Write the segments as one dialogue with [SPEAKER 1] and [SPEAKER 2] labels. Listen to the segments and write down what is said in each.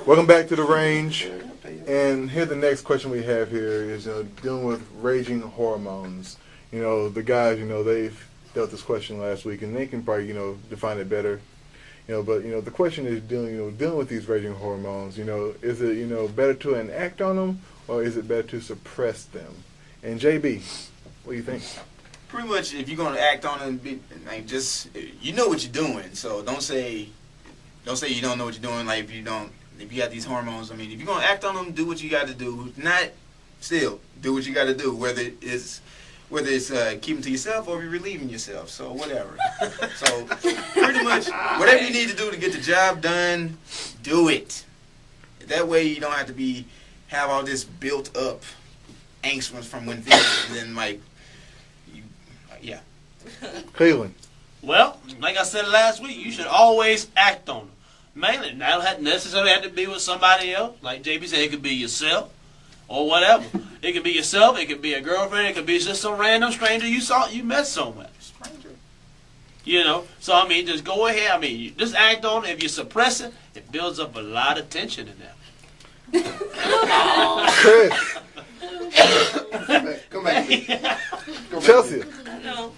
[SPEAKER 1] Welcome back to the range. And here the next question we have here is dealing with raging hormones. The guys, they've dealt this question last week, and they can probably define it better. But the question is dealing with these raging hormones. Is it better to enact on them, or is it better to suppress them? And JB, what do you think?
[SPEAKER 2] Pretty much, if you're gonna act on it, just you know what you're doing. So don't say you don't know what you're doing. Like if you got these hormones, if you're gonna act on them, do what you got to do. If not, still do what you got to do. Whether it's keeping to yourself or relieving yourself. So whatever. So pretty much, whatever you need to do to get the job done, do it. That way you don't have to have all this built up angst from when things, and then yeah.
[SPEAKER 1] Cleveland.
[SPEAKER 3] Well, like I said last week, you should always act on them. Mainly, not necessarily have to be with somebody else. Like JB said, it could be yourself or whatever. It could be yourself. It could be a girlfriend. It could be just some random stranger you met somewhere. Stranger. So just go ahead. Just act on it. If you suppress it, it builds up a lot of tension in there.
[SPEAKER 1] Chris.
[SPEAKER 4] Come back.
[SPEAKER 1] Chelsea.
[SPEAKER 5] No.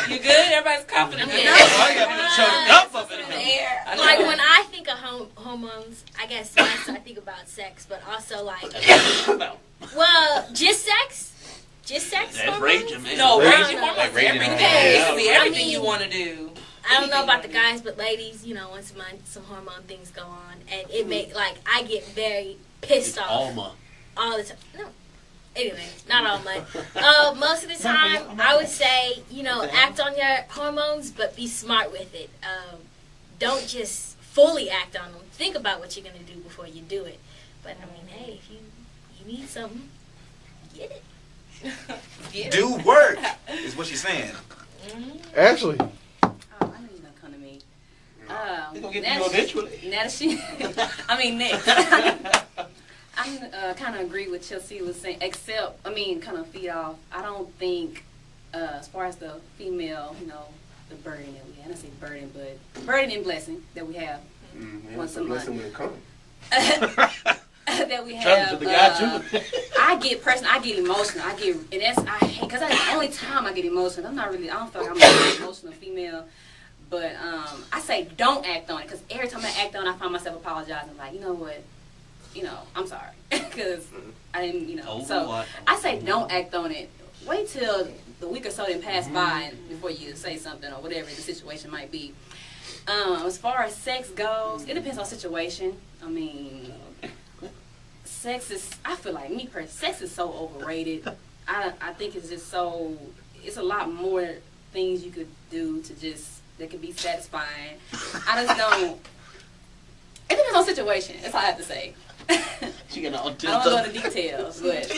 [SPEAKER 5] You good? Everybody's confident.
[SPEAKER 3] I got up in the air.
[SPEAKER 6] Like when I think of hormones, I guess yes, I think about sex, but also just sex. Just sex.
[SPEAKER 3] That's raging, man.
[SPEAKER 5] No, raging hormones.
[SPEAKER 2] Like raging
[SPEAKER 5] Everything.
[SPEAKER 2] hormones.
[SPEAKER 5] It could be everything you want to do.
[SPEAKER 6] I don't know about the guys, but ladies, once a month, some hormone things go on, and it make I get very pissed off all the time. No. Anyway, not all month. Most of the time, I would say, act on your hormones, but be smart with it. Don't just fully act on them. Think about what you're going to do before you do it. But, hey, if you need something, get it.
[SPEAKER 2] Do work, is what she's saying.
[SPEAKER 1] Ashley.
[SPEAKER 7] Oh, I know you're going to come to me.
[SPEAKER 3] It's going to get you eventually.
[SPEAKER 7] Next. I kind of agree with Chelsea was saying, except, kind of feed off. I don't think, as far as the female, the burden that we have, I don't say burden, but burden and blessing that we have once a month.
[SPEAKER 4] Blessing when it comes.
[SPEAKER 7] That we have. I get emotional. I hate, because that's the only time I get emotional. I don't feel like I'm an emotional female. But I say don't act on it, because every time I act on it, I find myself apologizing, like, you know what? I'm sorry, because I didn't, so I say don't act on it. Wait till the week or so then pass by before you say something or whatever the situation might be. As far as sex goes, it depends on situation. Sex is, I feel like me personally, sex is so overrated. I think it's just it's a lot more things you could do that could be satisfying. I just don't, it depends on situation, that's all I have to say.
[SPEAKER 3] She gonna
[SPEAKER 7] I don't go into details, but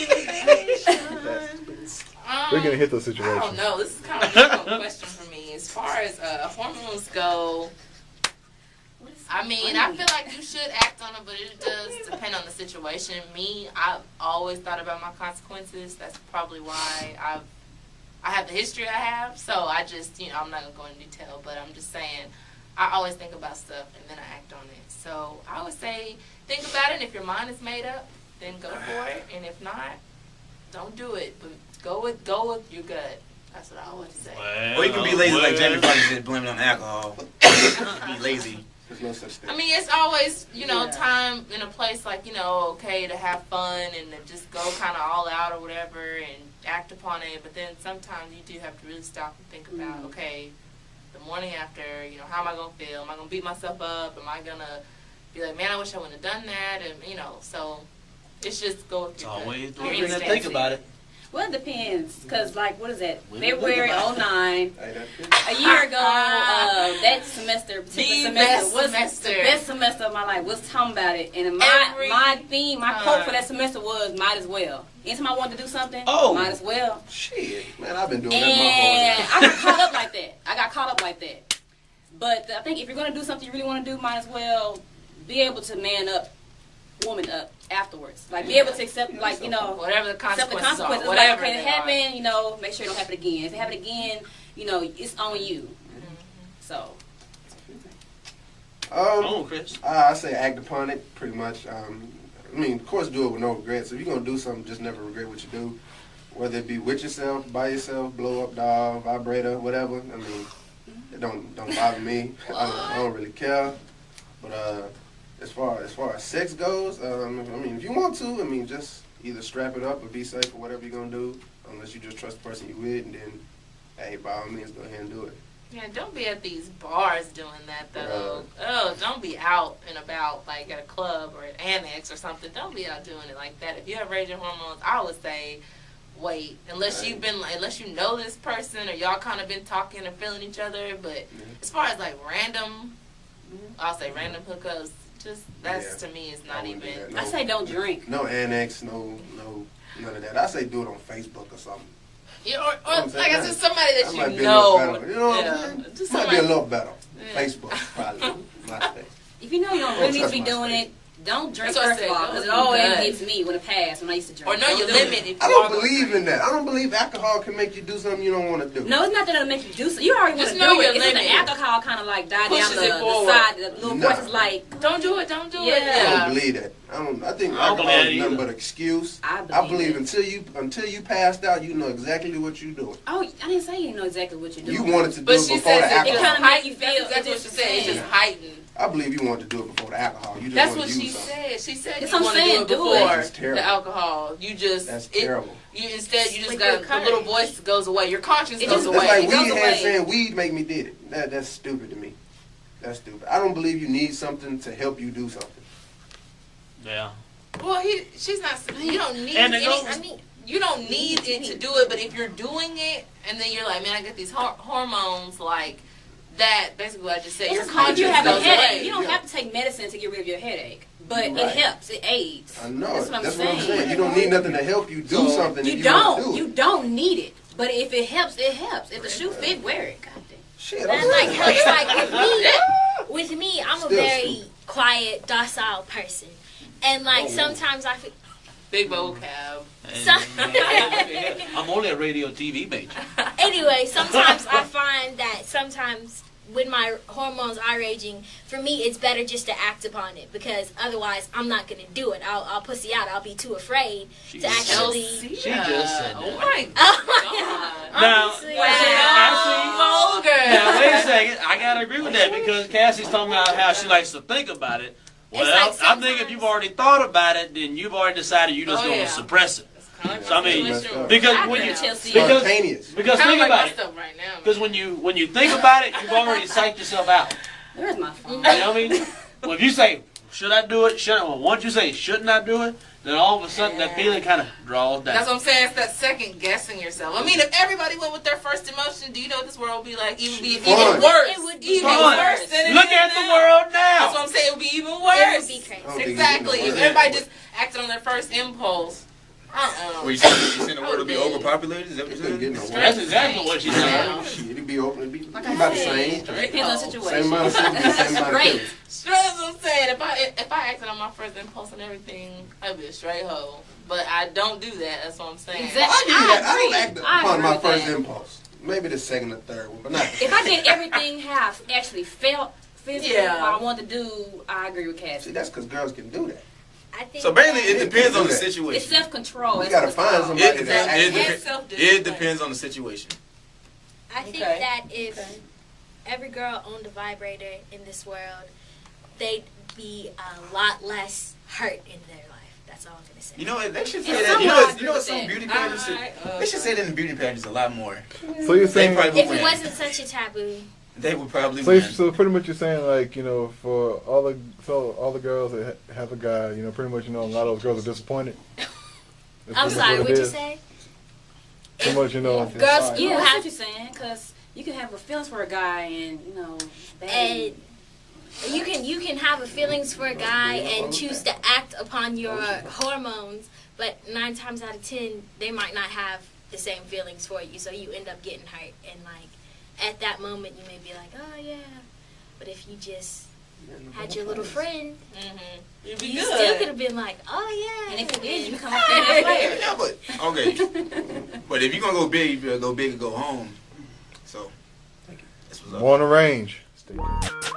[SPEAKER 1] We're gonna hit those situations.
[SPEAKER 5] I don't know. This is kind of a difficult question for me. As far as hormones go, I feel like you should act on it, but it does depend on the situation. I've always thought about my consequences. That's probably why I have the history I have. So I just, I'm not gonna go into detail, but I'm just saying I always think about stuff and then I act on it. So I would say think about it, and if your mind is made up, then go for it. And if not, don't do it. But go with your gut. That's what I always say.
[SPEAKER 2] Or you can be lazy like Jamie Foxx did, blame it on alcohol. Be lazy.
[SPEAKER 4] There's no such thing.
[SPEAKER 5] It's always, time in a place like, okay to have fun and to just go kind of all out or whatever and act upon it. But then sometimes you do have to really stop and think about, okay, the morning after, how am I going to feel? Am I going to beat myself up? Am I going to be like, man, I wish I wouldn't have done that? And, so it's just go with your
[SPEAKER 3] always
[SPEAKER 5] gut.
[SPEAKER 3] doing that. Think about it.
[SPEAKER 7] well, it depends, because what is that? February '09, a year ago, that semester, was the best semester of my life. Was talking about it, and my theme, my quote for that semester was "Might as well." Anytime I wanted to do something, might as well.
[SPEAKER 4] Shit, man, I've been doing that my whole life.
[SPEAKER 7] I got caught up like that. But I think if you're gonna do something you really want to do, might as well be able to man up, woman up afterwards. Like be able to accept,
[SPEAKER 5] whatever the consequences are.
[SPEAKER 7] Like, okay, it happened. Make sure it don't happen again. If it happen again, it's on you. Mm-hmm. So.
[SPEAKER 3] Chris.
[SPEAKER 4] I say act upon it, pretty much. I mean, of course, do it with no regrets. If you're gonna do something, just never regret what you do. Whether it be with yourself, by yourself, blow up doll, vibrator, whatever. I mean, it don't bother me. I don't really care. But as far as sex goes, I mean, if you want to, I mean, just either strap it up or be safe or whatever you're gonna do. Unless you just trust the person you with, and then, hey, by all means, go ahead and do it.
[SPEAKER 5] Yeah, don't be at these bars doing that, though. Don't be out and about, like, at a club or at Annex or something. Don't be out doing it like that. If you have raging hormones, I would say wait. Unless you know this person or y'all kind of been talking or feeling each other. But as far as, like, random, I'll say random hookups, just, that's, to me, is not even.
[SPEAKER 7] I say don't drink.
[SPEAKER 4] No Annex, no, none of that. I say do it on Facebook or something.
[SPEAKER 5] Yeah, or like I said, somebody that
[SPEAKER 4] might
[SPEAKER 5] you
[SPEAKER 4] be
[SPEAKER 5] know.
[SPEAKER 4] A little better. You know what I'm saying?
[SPEAKER 5] Just
[SPEAKER 4] might be a little better. Facebook, probably. MySpace.
[SPEAKER 7] If you know you don't really need to be doing it, don't drink
[SPEAKER 5] That's what I
[SPEAKER 7] first of
[SPEAKER 5] said.
[SPEAKER 7] all, because it
[SPEAKER 5] Don't do
[SPEAKER 7] always
[SPEAKER 5] that.
[SPEAKER 7] gets me when it passed when I used to drink.
[SPEAKER 5] Or know your limit. If
[SPEAKER 4] I
[SPEAKER 5] you
[SPEAKER 4] don't
[SPEAKER 5] are
[SPEAKER 4] believe in that. I don't believe alcohol can make you do something you don't want to do.
[SPEAKER 7] No, it's not that it'll make you do something. You already want
[SPEAKER 5] Just
[SPEAKER 7] to
[SPEAKER 5] know
[SPEAKER 7] do
[SPEAKER 5] your
[SPEAKER 7] it. It's just the
[SPEAKER 5] limit.
[SPEAKER 7] alcohol kind of like die down
[SPEAKER 5] Pushes it
[SPEAKER 7] the
[SPEAKER 5] forward.
[SPEAKER 7] side. The little voice is like,
[SPEAKER 5] Don't do it. Don't do
[SPEAKER 7] Yeah.
[SPEAKER 5] it.
[SPEAKER 4] I
[SPEAKER 5] Yeah.
[SPEAKER 4] don't believe that. I think
[SPEAKER 3] I don't
[SPEAKER 4] alcohol
[SPEAKER 3] believe
[SPEAKER 4] is
[SPEAKER 3] that
[SPEAKER 4] nothing
[SPEAKER 3] either.
[SPEAKER 4] but an excuse.
[SPEAKER 7] I
[SPEAKER 4] I
[SPEAKER 7] believe
[SPEAKER 4] believe until you passed out, you know exactly what you're doing.
[SPEAKER 7] oh, I didn't say you know exactly what you're doing.
[SPEAKER 4] You wanted to do
[SPEAKER 5] But
[SPEAKER 4] it
[SPEAKER 5] she
[SPEAKER 4] before the
[SPEAKER 5] says it
[SPEAKER 4] alcohol.
[SPEAKER 7] kinda make you feel-
[SPEAKER 5] That's what she said. It's just heightened.
[SPEAKER 4] I believe you wanted to do it before the alcohol. You just
[SPEAKER 5] That's
[SPEAKER 4] wanted
[SPEAKER 5] what
[SPEAKER 4] to
[SPEAKER 5] she
[SPEAKER 4] use something.
[SPEAKER 5] said. She said
[SPEAKER 7] That's
[SPEAKER 5] you
[SPEAKER 7] what I'm
[SPEAKER 5] want to
[SPEAKER 7] saying,
[SPEAKER 5] do it
[SPEAKER 7] do it.
[SPEAKER 5] before
[SPEAKER 4] That's terrible.
[SPEAKER 5] the alcohol. You just
[SPEAKER 4] That's terrible.
[SPEAKER 5] You instead you just
[SPEAKER 6] Like
[SPEAKER 5] got
[SPEAKER 6] your
[SPEAKER 5] the little voice goes away. Your conscience
[SPEAKER 7] It
[SPEAKER 5] goes
[SPEAKER 7] just-
[SPEAKER 5] away.
[SPEAKER 4] That's like
[SPEAKER 7] It goes
[SPEAKER 4] weed
[SPEAKER 7] away.
[SPEAKER 4] heads saying weed make me did it. That's stupid to me. That's stupid. I don't believe you need something to help you do something.
[SPEAKER 3] Yeah.
[SPEAKER 5] Well, she's not. You don't need
[SPEAKER 3] And it
[SPEAKER 5] any.
[SPEAKER 3] goes-
[SPEAKER 5] I mean, you don't need it to do it. But if you're doing it, and then you're like, man, I get these hormones, like that. Basically, what I just said. Your
[SPEAKER 7] It's like
[SPEAKER 5] conscience
[SPEAKER 7] you have a
[SPEAKER 5] goes
[SPEAKER 7] headache.
[SPEAKER 5] away.
[SPEAKER 7] You don't have to take medicine to get rid of your headache, but
[SPEAKER 4] Right.
[SPEAKER 7] it helps. It aids.
[SPEAKER 4] I know.
[SPEAKER 7] That's what I'm saying.
[SPEAKER 4] You don't need nothing to help you do something.
[SPEAKER 7] You
[SPEAKER 4] if you want to
[SPEAKER 7] don't.
[SPEAKER 4] do
[SPEAKER 7] You
[SPEAKER 4] it.
[SPEAKER 7] don't need it. But if it helps, it helps. If the shoe fit, wear it. God damn.
[SPEAKER 4] Shit,
[SPEAKER 6] That
[SPEAKER 4] I'm
[SPEAKER 6] like
[SPEAKER 4] saying.
[SPEAKER 6] helps. Like with me, I'm a
[SPEAKER 4] Still
[SPEAKER 6] very
[SPEAKER 4] stupid.
[SPEAKER 6] quiet, docile person, and like sometimes I feel.
[SPEAKER 5] Big vocab.
[SPEAKER 3] I'm only a radio TV major.
[SPEAKER 6] Anyway, sometimes I find that sometimes when my hormones are raging, for me it's better just to act upon it because otherwise I'm not gonna do it. I'll pussy out. I'll be too afraid to actually.
[SPEAKER 3] She just said
[SPEAKER 5] Oh
[SPEAKER 3] that.
[SPEAKER 5] my
[SPEAKER 6] Oh
[SPEAKER 5] God.
[SPEAKER 3] Now,
[SPEAKER 6] Obviously,
[SPEAKER 5] Vulgar.
[SPEAKER 3] Now, wait a second. I gotta agree with that because Cassie's talking about how she likes to think about it. Well,
[SPEAKER 6] It's like
[SPEAKER 3] I think
[SPEAKER 6] sometimes-
[SPEAKER 3] if you've already thought about it, then you've already decided you're just
[SPEAKER 5] Oh,
[SPEAKER 3] going to
[SPEAKER 5] yeah.
[SPEAKER 3] suppress it. So, I mean,
[SPEAKER 5] Sure.
[SPEAKER 3] because
[SPEAKER 7] I
[SPEAKER 3] when
[SPEAKER 7] agree
[SPEAKER 3] you
[SPEAKER 7] with Chelsea.
[SPEAKER 4] Spontaneous.
[SPEAKER 3] because
[SPEAKER 5] Kinda
[SPEAKER 3] think
[SPEAKER 5] like
[SPEAKER 3] about
[SPEAKER 5] my
[SPEAKER 3] it.
[SPEAKER 5] stuff right now.
[SPEAKER 3] Because when you think about it, you've already psyched yourself out.
[SPEAKER 7] Where's my phone?
[SPEAKER 3] You know what I mean? Well, if you say, should I do it? Well, once you say, shouldn't I do it? Then all of a sudden that feeling kind of draws down.
[SPEAKER 5] That's what I'm saying. It's that second guessing yourself. I mean, if everybody went with their first emotion, do you know what this world would be like? It would be
[SPEAKER 4] Fun.
[SPEAKER 5] even worse.
[SPEAKER 6] It would be
[SPEAKER 5] even
[SPEAKER 3] fun.
[SPEAKER 5] worse than it
[SPEAKER 3] Look
[SPEAKER 5] is
[SPEAKER 3] at the
[SPEAKER 5] now.
[SPEAKER 3] world
[SPEAKER 5] That's what
[SPEAKER 3] now.
[SPEAKER 5] I'm saying. It would be even
[SPEAKER 6] It
[SPEAKER 5] worse.
[SPEAKER 6] would be crazy.
[SPEAKER 4] I don't think it's
[SPEAKER 5] Exactly.
[SPEAKER 4] even
[SPEAKER 5] If
[SPEAKER 4] worse.
[SPEAKER 5] everybody just acted on their first impulse.
[SPEAKER 2] Well, you saying the world will be overpopulated? Is that what
[SPEAKER 4] It
[SPEAKER 2] you're
[SPEAKER 4] couldn't
[SPEAKER 2] saying?
[SPEAKER 4] get no
[SPEAKER 3] That's
[SPEAKER 4] worse.
[SPEAKER 3] exactly what she's saying.
[SPEAKER 5] Yeah.
[SPEAKER 4] Shit, it'd be open. It'd be
[SPEAKER 7] Like
[SPEAKER 4] about
[SPEAKER 7] I
[SPEAKER 4] the
[SPEAKER 7] said,
[SPEAKER 4] same.
[SPEAKER 7] it depends on the
[SPEAKER 4] Same
[SPEAKER 7] situation.
[SPEAKER 4] amount of symptoms, same amount of
[SPEAKER 7] Great.
[SPEAKER 4] killing.
[SPEAKER 5] Straight as I'm saying, if I acted on my first impulse and everything, I'd be a straight hoe. But I don't do that. That's what I'm saying.
[SPEAKER 7] Exactly.
[SPEAKER 4] I give you that. I don't
[SPEAKER 7] agree.
[SPEAKER 4] act
[SPEAKER 7] I
[SPEAKER 4] upon
[SPEAKER 7] agree
[SPEAKER 4] my
[SPEAKER 7] with
[SPEAKER 4] first
[SPEAKER 7] that.
[SPEAKER 4] impulse. Maybe the second or third one, but not the
[SPEAKER 7] If I did everything how I actually felt physically,
[SPEAKER 5] Yeah.
[SPEAKER 7] what I wanted to do, I agree with
[SPEAKER 4] See,
[SPEAKER 7] Cassie.
[SPEAKER 4] that's because girls can do that.
[SPEAKER 6] I think
[SPEAKER 2] So basically,
[SPEAKER 6] that-
[SPEAKER 2] it depends on the
[SPEAKER 4] It's
[SPEAKER 7] It's
[SPEAKER 2] situation.
[SPEAKER 7] self-control.
[SPEAKER 4] You gotta find somebody
[SPEAKER 2] It,
[SPEAKER 4] that
[SPEAKER 2] it,
[SPEAKER 4] actually.
[SPEAKER 5] And self-discipline.
[SPEAKER 2] it depends on the situation.
[SPEAKER 6] I think
[SPEAKER 5] Okay.
[SPEAKER 6] that if every girl owned a vibrator in this world, they'd be a lot less hurt in their life. That's all I'm gonna say.
[SPEAKER 2] You know what? They should say
[SPEAKER 7] And
[SPEAKER 2] that. You
[SPEAKER 7] somehow I
[SPEAKER 2] know,
[SPEAKER 7] agree
[SPEAKER 2] you know what?
[SPEAKER 7] with
[SPEAKER 2] Some
[SPEAKER 7] that.
[SPEAKER 2] beauty pageants. They should say that in beauty pageants a lot more.
[SPEAKER 1] So you're
[SPEAKER 2] They
[SPEAKER 1] saying,
[SPEAKER 2] probably
[SPEAKER 6] If
[SPEAKER 2] would
[SPEAKER 6] it
[SPEAKER 2] win.
[SPEAKER 6] wasn't such a taboo,
[SPEAKER 2] They would probably
[SPEAKER 1] so,
[SPEAKER 2] win.
[SPEAKER 1] so pretty much you're saying like for all the girls that have a guy, pretty much a lot of those girls are disappointed. That's
[SPEAKER 6] I'm
[SPEAKER 1] pretty much
[SPEAKER 6] sorry,
[SPEAKER 1] what it
[SPEAKER 6] what'd you
[SPEAKER 1] is.
[SPEAKER 6] say?
[SPEAKER 1] Pretty much
[SPEAKER 6] Girls,
[SPEAKER 7] You
[SPEAKER 6] you
[SPEAKER 7] have
[SPEAKER 6] have
[SPEAKER 7] what you're saying, because you can have a feelings for a guy and, bad.
[SPEAKER 6] and you can have a feelings for a guy and choose to act upon your hormones, but 9 times out of 10 they might not have the same feelings for you, so you end up getting hurt. And like at that moment you may be like, oh yeah, but if you just had your little friend,
[SPEAKER 5] You'd be
[SPEAKER 6] you
[SPEAKER 5] good.
[SPEAKER 6] still could have been like, oh yeah.
[SPEAKER 7] And if you did, you become a female player.
[SPEAKER 2] Yeah, but okay. But if you're gonna go big, you better go big and go home. So that's what's up.
[SPEAKER 1] More on the range. Stay tuned.